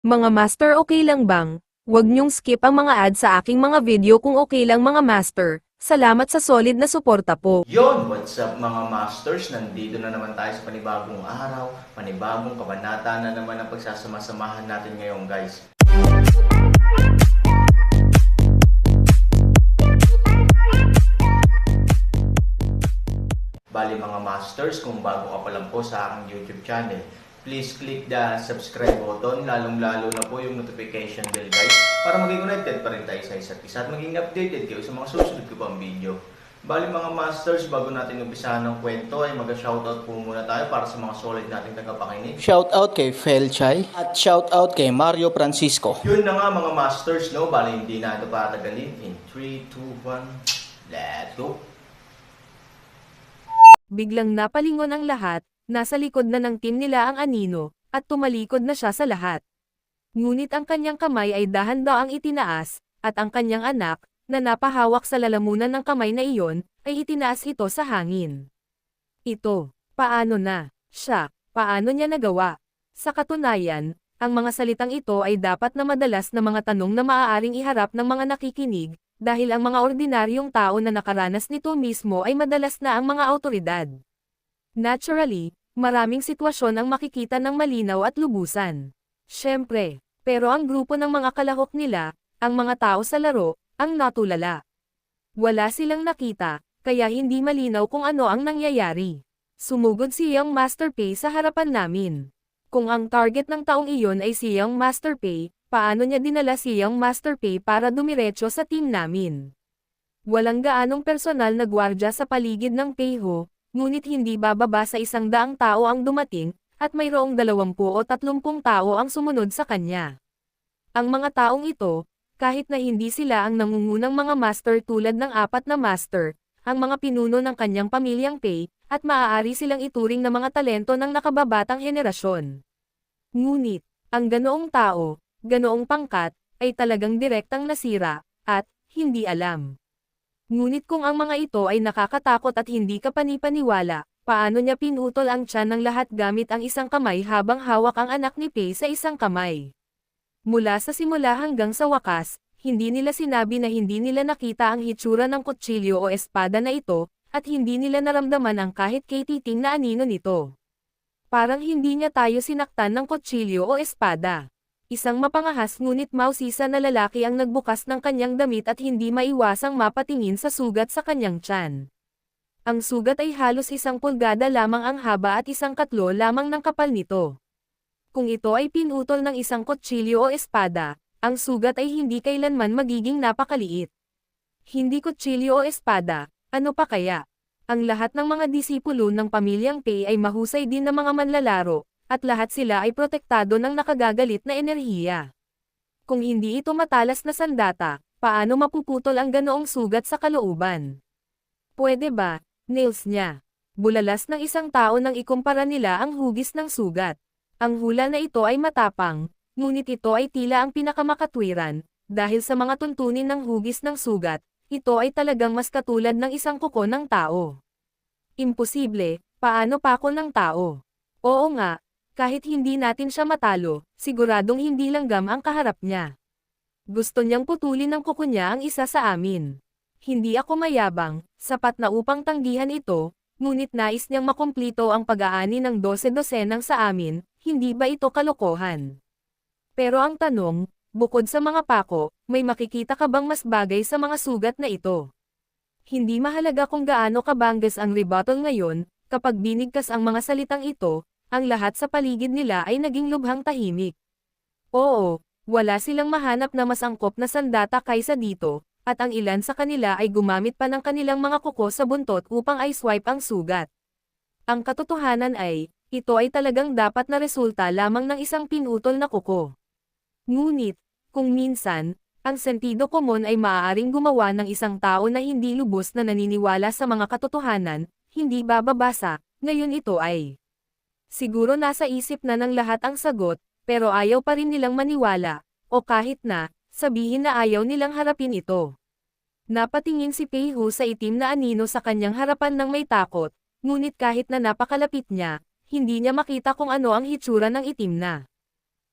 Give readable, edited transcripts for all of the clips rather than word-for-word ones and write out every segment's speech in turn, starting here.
Mga master, okay lang bang? Huwag niyong skip ang mga ad sa aking mga video kung okay lang mga master. Salamat sa solid na suporta po. Yon, what's up mga masters? Nandito na naman tayo sa panibagong araw, panibagong kabanata na naman ang pagsasama-samahan natin ngayon guys. Bali mga masters, kung bago ka pa lang po sa aking YouTube channel, please click the subscribe button, lalong-lalo na po yung notification bell guys, para maging connected pa rin tayo sa isa't isa at maging updated kayo sa mga susunod ko pang video. Bali mga masters, bago natin umpisahan ng kwento ay mag-shoutout po muna tayo para sa mga solid nating tagapakinig. Shoutout kay Felchay at shoutout kay Mario Francisco. Yun na nga mga masters, no? Bali hindi na ito patagalin. In 3, 2, 1, let's go! Biglang napalingon ang lahat, nasa likod na ng team nila ang anino, at tumalikod na siya sa lahat. Ngunit ang kanyang kamay ay dahan-daang itinaas, at ang kanyang anak, na napahawak sa lalamunan ng kamay na iyon, ay itinaas ito sa hangin. Ito, paano na, siya, paano niya nagawa? Sa katunayan, ang mga salitang ito ay dapat na madalas na mga tanong na maaaring iharap ng mga nakikinig, dahil ang mga ordinaryong tao na nakaranas nito mismo ay madalas na ang mga awtoridad. Naturally, maraming sitwasyon ang makikita ng malinaw at lubusan. Siyempre, pero ang grupo ng mga kalahok nila, ang mga tao sa laro, ang natulala. Wala silang nakita, kaya hindi malinaw kung ano ang nangyayari. Sumugod si Young Master Pay sa harapan namin. Kung ang target ng taong iyon ay si Young Master Pay, paano niya dinala si Young Master Pay para dumiretso sa team namin? Walang gaanong personal na gwardya sa paligid ng Payho, ngunit hindi bababa sa 100 tao ang dumating, at mayroong 20 o 30 tao ang sumunod sa kanya. Ang mga taong ito, kahit na hindi sila ang nangungunang mga master tulad ng 4 na master, ang mga pinuno ng kanyang pamilyang Pay, at maaari silang ituring na mga talento ng nakababatang henerasyon. Ngunit, ang ganoong tao, ganoong pangkat, ay talagang direktang nasira, at hindi alam. Ngunit kung ang mga ito ay nakakatakot at hindi ka panipaniwala, paano niya pinutol ang tiyan ng lahat gamit ang isang kamay habang hawak ang anak ni Pay sa isang kamay? Mula sa simula hanggang sa wakas, hindi nila sinabi na hindi nila nakita ang hitsura ng kutsilyo o espada na ito, at hindi nila naramdaman ang kahit katiting na anino nito. Parang hindi niya tayo sinaktan ng kutsilyo o espada. Isang mapangahas ngunit mausisa na lalaki ang nagbukas ng kanyang damit at hindi maiwasang mapatingin sa sugat sa kanyang tiyan. Ang sugat ay halos 1 pulgada lamang ang haba at 1/4 lamang ng kapal nito. Kung ito ay pinutol ng isang kutsilyo o espada, ang sugat ay hindi kailanman magiging napakaliit. Hindi kutsilyo o espada, ano pa kaya? Ang lahat ng mga disipulo ng pamilyang Pay ay mahusay din na mga manlalaro, at lahat sila ay protektado ng nakagagalit na enerhiya. Kung hindi ito matalas na sandata, paano mapuputol ang ganoong sugat sa kalooban? Pwede ba, nails niya? Bulalas ng isang tao nang ikumpara nila ang hugis ng sugat. Ang hula na ito ay matapang, ngunit ito ay tila ang pinakamakatwiran, dahil sa mga tuntunin ng hugis ng sugat, ito ay talagang mas katulad ng isang kuko ng tao. Imposible, paano pa ako ng tao? Oo nga, kahit hindi natin siya matalo, siguradong hindi langgam ang kaharap niya. Gusto niyang putulin ng kuko niya ang isa sa amin. Hindi ako mayabang, sapat na upang tanggihan ito, ngunit nais niyang makumplito ang pag-aani ng 12 sa amin, hindi ba ito kalokohan? Pero ang tanong, bukod sa mga pako, may makikita ka bang mas bagay sa mga sugat na ito? Hindi mahalaga kung gaano kabanggas ang rebuttal ngayon, kapag binigkas ang mga salitang ito, ang lahat sa paligid nila ay naging lubhang tahimik. Oo, wala silang mahanap na mas angkop na sandata kaysa dito, at ang ilan sa kanila ay gumamit pa ng kanilang mga kuko sa buntot upang i-swipe ang sugat. Ang katotohanan ay, ito ay talagang dapat na resulta lamang ng isang pinutol na kuko. Ngunit, kung minsan, ang sentido komon ay maaaring gumawa ng isang tao na hindi lubos na naniniwala sa mga katotohanan, hindi bababasa, ngayon ito ay. Siguro nasa isip na ng lahat ang sagot, pero ayaw pa rin nilang maniwala, o kahit na, sabihin na ayaw nilang harapin ito. Napatingin si Peiho sa itim na anino sa kanyang harapan ng may takot, ngunit kahit na napakalapit niya, hindi niya makita kung ano ang hitsura ng itim na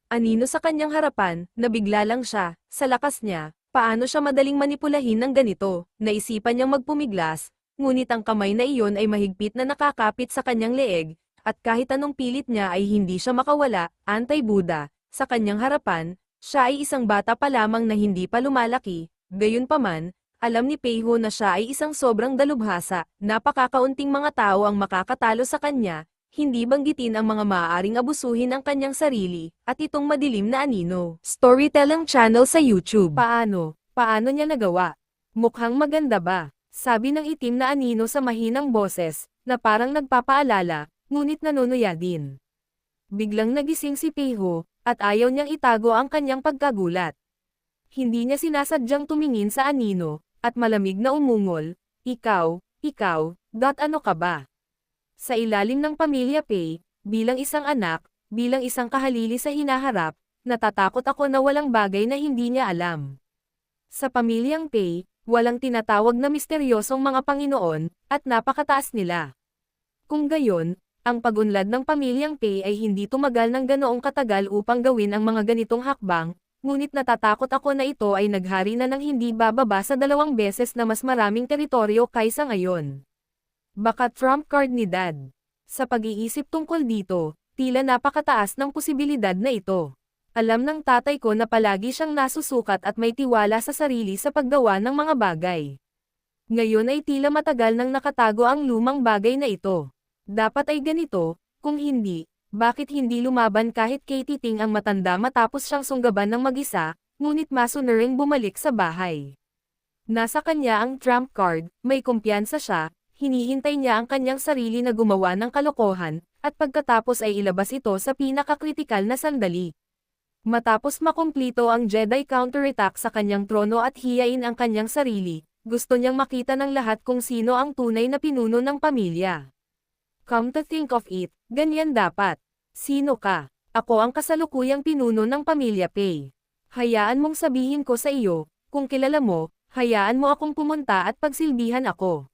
Anino sa kanyang harapan, nabigla lang siya, sa lakas niya, paano siya madaling manipulahin ng ganito, naisipan niyang magpumiglas, ngunit ang kamay na iyon ay mahigpit na nakakapit sa kanyang leeg, at kahit anong pilit niya ay hindi siya makawala, antay-Buda, sa kanyang harapan, siya ay isang bata pa lamang na hindi pa lumalaki, gayunpaman, alam ni Peiho na siya ay isang sobrang dalubhasa, napakakaunting mga tao ang makakatalo sa kanya, hindi banggitin ang mga maaaring abusuhin ang kanyang sarili, at itong madilim na anino. Storytelling channel sa YouTube. Paano? Paano niya nagawa? Mukhang maganda ba? Sabi ng itim na anino sa mahinang boses, na parang nagpapaalala, ngunit nanunuya din. Biglang nagising si Peiho, at ayaw niyang itago ang kanyang pagkagulat. Hindi niya sinasadyang tumingin sa anino, at malamig na umungol, ikaw, ano ka ba? Sa ilalim ng pamilya Pei, bilang isang anak, bilang isang kahalili sa hinaharap, natatakot ako na walang bagay na hindi niya alam. Sa pamilyang Pei, walang tinatawag na misteryosong mga Panginoon, at napakataas nila. Kung gayon, ang pag-unlad ng pamilyang Pei ay hindi tumagal ng ganoong katagal upang gawin ang mga ganitong hakbang, ngunit natatakot ako na ito ay naghari na ng hindi bababa sa 2 beses na mas maraming teritoryo kaysa ngayon. Baka trump card ni Dad. Sa pag-iisip tungkol dito, tila napakataas ng posibilidad na ito. Alam ng tatay ko na palagi siyang nasusukat at may tiwala sa sarili sa paggawa ng mga bagay. Ngayon ay tila matagal nang nakatago ang lumang bagay na ito. Dapat ay ganito, kung hindi, bakit hindi lumaban kahit kay Titing ang matanda matapos siyang sunggaban ng mag-isa, ngunit masunuring bumalik sa bahay. Nasa kanya ang trump card, may kumpiyansa siya, hinihintay niya ang kanyang sarili na gumawa ng kalokohan, at pagkatapos ay ilabas ito sa pinakakritikal na sandali. Matapos makumplito ang Jedi counterattack sa kanyang trono at hiyain ang kanyang sarili, gusto niyang makita ng lahat kung sino ang tunay na pinuno ng pamilya. Come to think of it, ganyan dapat. Sino ka? Ako ang kasalukuyang pinuno ng pamilya Pei. Hayaan mong sabihin ko sa iyo, kung kilala mo, hayaan mo akong pumunta at pagsilbihan ako.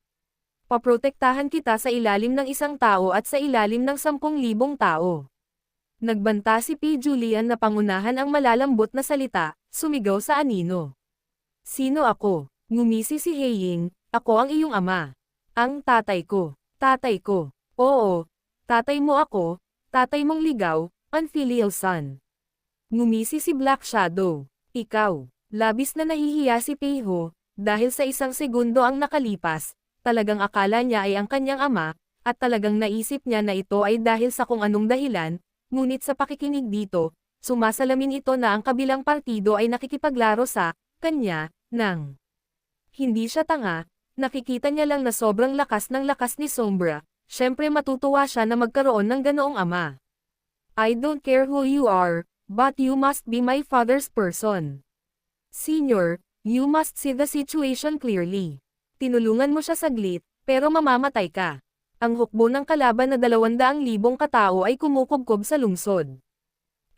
Paprotektahan kita sa ilalim ng 1 tao at sa ilalim ng 10,000 tao. Nagbanta si P. Julian na pangunahan ang malalambot na salita, sumigaw sa anino. Sino ako? Ngumisi si Heiying, ako ang iyong ama. Ang tatay ko. Tatay ko. Oo, tatay mo ako, tatay mong ligaw, unfilial son. Ngumisi si Black Shadow. Ikaw. Labis na nahihiya si Peiho, dahil sa 1 segundo ang nakalipas, talagang akala niya ay ang kanyang ama, at talagang naisip niya na ito ay dahil sa kung anong dahilan, ngunit sa pakikinig dito, sumasalamin ito na ang kabilang partido ay nakikipaglaro sa kanya, nang hindi siya tanga, nakikita niya lang na sobrang lakas ng lakas ni Sombra, syempre matutuwa siya na magkaroon ng ganoong ama. I don't care who you are, but you must be my father's person. Senior, you must see the situation clearly. Tinulungan mo siya saglit, pero mamamatay ka. Ang hukbo ng kalaban na 200,000 katao ay kumukubkob sa lungsod.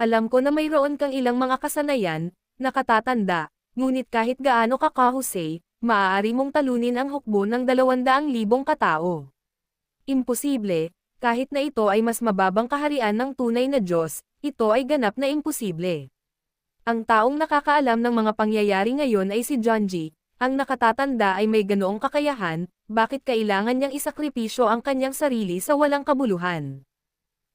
Alam ko na mayroon kang ilang mga kasanayan, nakatatanda, ngunit kahit gaano ka kahusay, maaari mong talunin ang hukbo ng 200,000 katao. Imposible, kahit na ito ay mas mababang kaharian ng tunay na Diyos, ito ay ganap na imposible. Ang taong nakakaalam ng mga pangyayari ngayon ay si Junji. Ang nakatatanda ay may ganoong kakayahan, bakit kailangan niyang isakripisyo ang kanyang sarili sa walang kabuluhan?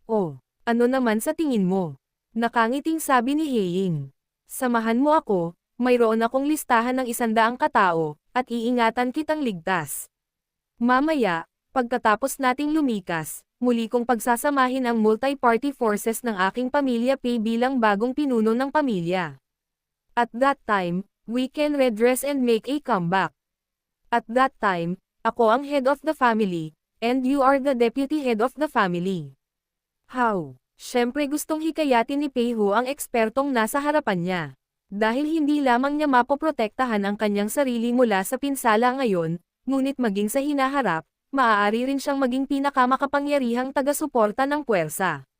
Oh, ano naman sa tingin mo? Nakangiting sabi ni Heiying. Samahan mo ako, mayroon akong listahan ng 100 katao, at iingatan kitang ligtas. Mamaya, pagkatapos nating lumikas, muli kong pagsasamahin ang multi-party forces ng aking pamilya Pei bilang bagong pinuno ng pamilya. At that time, we can redress and make a comeback. At that time, ako ang head of the family, and you are the deputy head of the family. How? Siyempre gustong hikayatin ni Peiho ang ekspertong nasa harapan niya. Dahil hindi lamang niya mapoprotektahan ang kanyang sarili mula sa pinsala ngayon, ngunit maging sa hinaharap, maaari rin siyang maging pinakamakapangyarihang taga-suporta ng puwersa.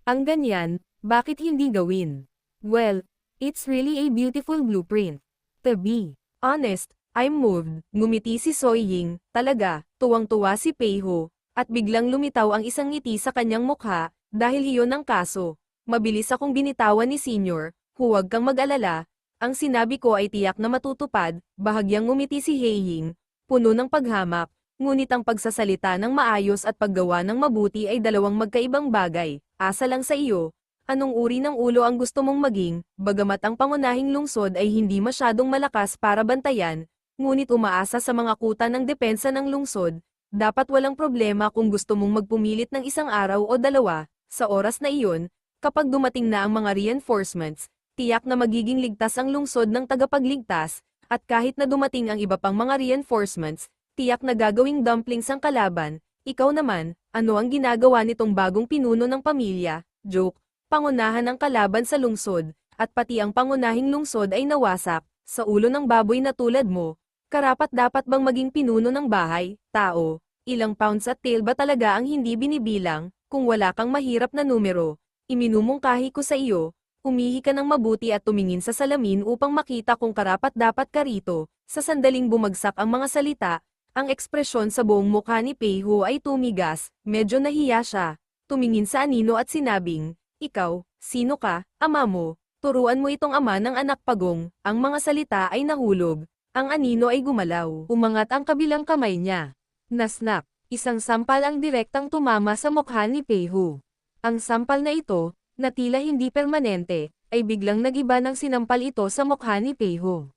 Ang ganyan, bakit hindi gawin? Well, it's really a beautiful blueprint. To be honest, I'm moved. Ngumiti si Soiying, talaga, tuwang-tuwa si Peiho, at biglang lumitaw ang isang ngiti sa kanyang mukha, dahil iyon ang kaso. mabilis akong binitawan ni Senior, huwag kang mag-alala, ang sinabi ko ay tiyak na matutupad, bahagyang ngumiti si Heiying, puno ng paghamak, ngunit ang pagsasalita ng maayos at paggawa ng mabuti ay dalawang magkaibang bagay, asa lang sa iyo, anong uri ng ulo ang gusto mong maging, bagamat ang pangunahing lungsod ay hindi masyadong malakas para bantayan, ngunit umaasa sa mga kuta ng depensa ng lungsod, dapat walang problema kung gusto mong magpumilit ng isang araw o dalawa, sa oras na iyon, kapag dumating na ang mga reinforcements, tiyak na magiging ligtas ang lungsod ng tagapagligtas, at kahit na dumating ang iba pang mga reinforcements, tiyak na gagawing dumplings ang kalaban, ikaw naman, ano ang ginagawa nitong bagong pinuno ng pamilya, joke, pangunahan ang kalaban sa lungsod, at pati ang pangunahing lungsod ay nawasak, sa ulo ng baboy na tulad mo, karapat dapat bang maging pinuno ng bahay, tao, ilang pounds at tail ba talaga ang hindi binibilang, kung wala kang mahirap na numero, iminumungkahi ko sa iyo, umihi ka ng mabuti at tumingin sa salamin upang makita kung karapat dapat ka rito, sa sandaling bumagsak ang mga salita, ang ekspresyon sa buong mukha ni Peiho ay tumigas, medyo nahiya siya, tumingin sa anino at sinabing, ikaw, sino ka, ama mo, turuan mo itong ama ng anak pagong, ang mga salita ay nahulog, ang anino ay gumalaw, umangat ang kabilang kamay niya. Nasnak, isang sampal ang direktang tumama sa mukha ni Peiho. Ang sampal na ito, na tila hindi permanente, ay biglang nagiba ng sinampal ito sa mukha ni Peiho.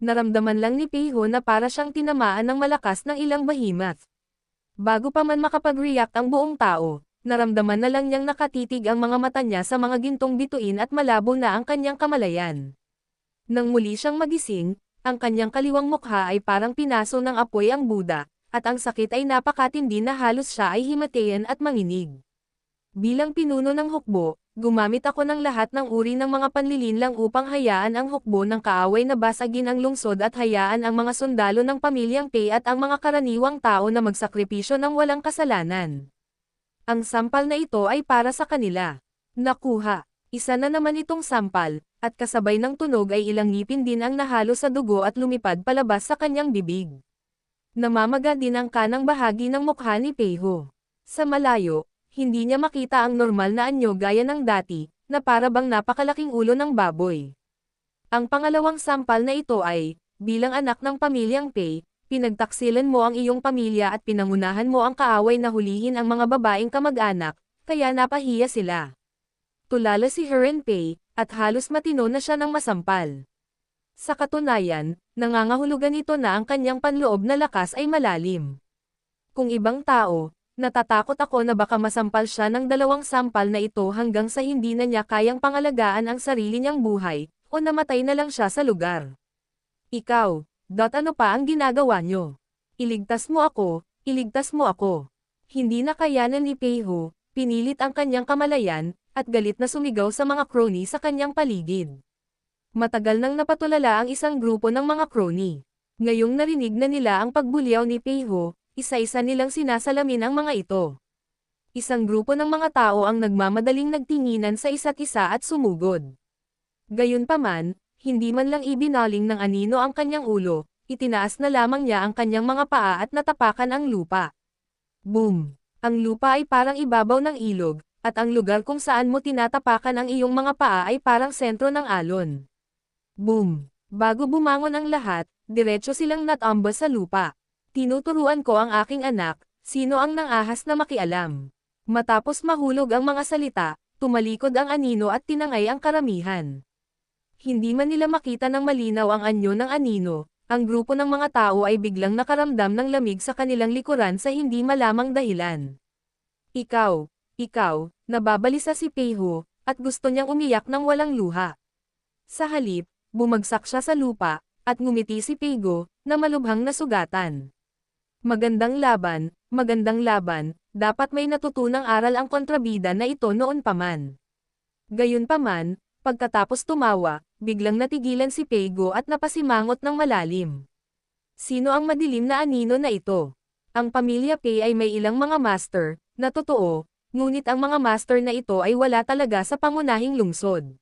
Naramdaman lang ni Peiho na para siyang tinamaan ng malakas ng ilang bahimat. Bago pa man makapag-react ang buong tao, naramdaman na lang niyang nakatitig ang mga mata niya sa mga gintong bituin at malabo na ang kanyang kamalayan. Nang muli siyang magising, ang kanyang kaliwang mukha ay parang pinaso ng apoy ang Buda, at ang sakit ay napakatindi na halos siya ay himatayan at manginig. Bilang pinuno ng hukbo, gumamit ako ng lahat ng uri ng mga panlilinlang upang hayaan ang hukbo ng kaaway na basagin ang lungsod at hayaan ang mga sundalo ng pamilyang Pei at ang mga karaniwang tao na magsakripisyo ng walang kasalanan. Ang sampal na ito ay para sa kanila. Nakuha. Isa na naman itong sampal, at kasabay ng tunog ay ilang ngipin din ang nahalo sa dugo at lumipad palabas sa kanyang bibig. Namamaga din ang kanang bahagi ng mukha ni Peiho. Sa malayo, hindi niya makita ang normal na anyo gaya ng dati, na para bang napakalaking ulo ng baboy. Ang pangalawang sampal na ito ay, bilang anak ng pamilyang Pei, pinagtaksilan mo ang iyong pamilya at pinangunahan mo ang kaaway na hulihin ang mga babaeng kamag-anak, kaya napahiya sila. Tulala si Heren Pei, at halos matino na siya ng masampal. Sa katunayan, nangangahulugan ito na ang kanyang panloob na lakas ay malalim. Kung ibang tao, natatakot ako na baka masampal siya ng dalawang sampal na ito hanggang sa hindi na niya kayang pangalagaan ang sarili niyang buhay, o namatay na lang siya sa lugar. Ikaw, ano pa ang ginagawa niyo? Iligtas mo ako, iligtas mo ako. Hindi na kayanan ni Peiho, pinilit ang kanyang kamalayan, at galit na sumigaw sa mga crony sa kanyang paligid. Matagal nang napatulala ang isang grupo ng mga crony. Ngayong narinig na nila ang pagbulyaw ni Peiho, isa-isa nilang sinasalamin ang mga ito. Isang grupo ng mga tao ang nagmamadaling nagtinginan sa isa't isa at sumugod. Gayunpaman, hindi man lang ibinaling ng anino ang kanyang ulo, itinaas na lamang niya ang kanyang mga paa at natapakan ang lupa. Boom! Ang lupa ay parang ibabaw ng ilog, at ang lugar kung saan mo tinatapakan ang iyong mga paa ay parang sentro ng alon. Boom! Bago bumangon ang lahat, diretso silang natamba sa lupa. Tinuturuan ko ang aking anak, sino ang nangahas na makialam. Matapos mahulog ang mga salita, tumalikod ang anino at tinangay ang karamihan. Hindi man nila makita ng malinaw ang anyo ng anino, ang grupo ng mga tao ay biglang nakaramdam ng lamig sa kanilang likuran sa hindi malamang dahilan. Ikaw, nababalisa si Peiho, at gusto niyang umiyak ng walang luha. Sa halip, bumagsak siya sa lupa, at ngumiti si Peigo, na malubhang nasugatan. Magandang laban, dapat may natutunang aral ang kontrabida na ito noon pa man. Gayunpaman, pagkatapos tumawa, biglang natigilan si Peigo at napasimangot ng malalim. Sino ang madilim na anino na ito? Ang pamilya Pei ay may ilang mga master, na totoo, ngunit ang mga master na ito ay wala talaga sa pangunahing lungsod.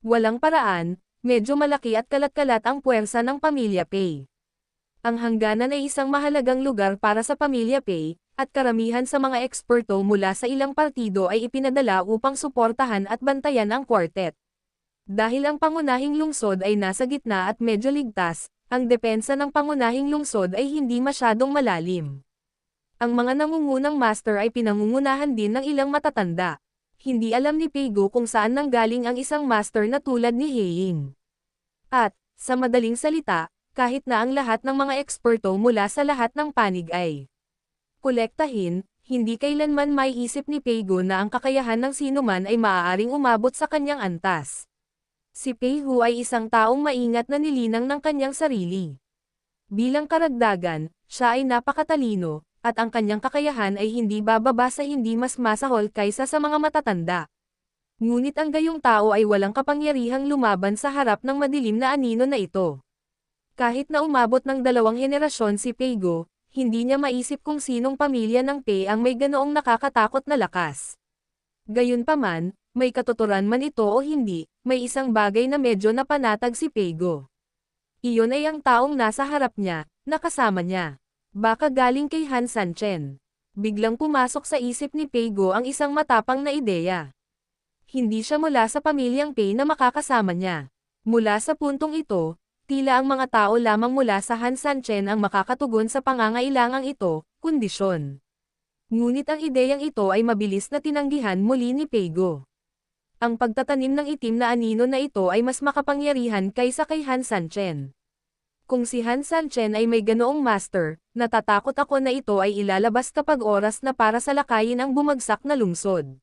Walang paraan, medyo malaki at kalat-kalat ang puwersa ng pamilya Pei. Ang hangganan ay isang mahalagang lugar para sa pamilya Pei, at karamihan sa mga eksperto mula sa ilang partido ay ipinadala upang suportahan at bantayan ang quartet. Dahil ang pangunahing lungsod ay nasa gitna at medyo ligtas, ang depensa ng pangunahing lungsod ay hindi masyadong malalim. Ang mga nangungunang master ay pinangungunahan din ng ilang matatanda. Hindi alam ni Peigo kung saan nanggaling ang isang master na tulad ni Heiying. At, sa madaling salita, kahit na ang lahat ng mga eksperto mula sa lahat ng panig ay kolektahin, hindi kailanman maiisip ni Peigo na ang kakayahan ng sinuman ay maaaring umabot sa kanyang antas. Si Peigo ay isang taong maingat na nilinang ng kanyang sarili. Bilang karagdagan, siya ay napakatalino, at ang kanyang kakayahan ay hindi bababa sa hindi mas masahol kaysa sa mga matatanda. Ngunit ang gayong tao ay walang kapangyarihang lumaban sa harap ng madilim na anino na ito. Kahit na umabot ng 2 henerasyon si Peigo, hindi niya maisip kung sinong pamilya ng Pei ang may ganoong nakakatakot na lakas. Gayunpaman, may katuturan man ito o hindi, may isang bagay na medyo napanatag si Peigo. Iyon ay ang taong nasa harap niya, nakasama niya. Baka galing kay Han Sanchen. Biglang pumasok sa isip ni Peigo ang isang matapang na ideya. Hindi siya mula sa pamilyang Pei na makakasama niya. Mula sa puntong ito, tila ang mga tao lamang mula sa Han Sanchen ang makakatugon sa pangangailangang ito, kondisyon. Ngunit ang ideyang ito ay mabilis na tinanggihan muli ni Peigo. Ang pagtatanim ng itim na anino na ito ay mas makapangyarihan kaysa kay Han Sanchen. Kung si Han Sanchen ay may ganoong master, natatakot ako na ito ay ilalabas kapag oras na para salakayin ang bumagsak na lungsod.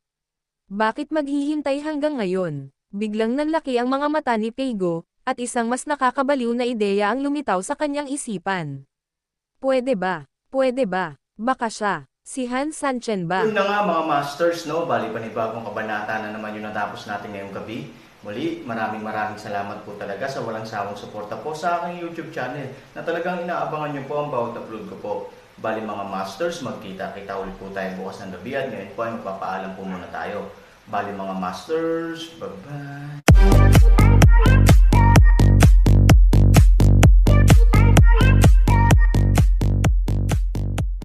Bakit maghihintay hanggang ngayon? Biglang nanlaki ang mga mata ni Peigo, at isang mas nakakabaliw na ideya ang lumitaw sa kanyang isipan. Pwede ba? Pwede ba? Baka siya. Si Han Sanchen ba? Yun na nga mga masters, no? Bali panibagong kabanata na naman yung natapos natin ngayong gabi. Muli, maraming salamat po talaga sa walang sawang suporta po sa aking YouTube channel na talagang inaabangan nyo po ang bawat upload ko po. Bali mga masters, magkita-kita ulit po tayo bukas ng gabi at ngayon po ay magpapaalam po muna tayo. Bali mga masters, bye-bye!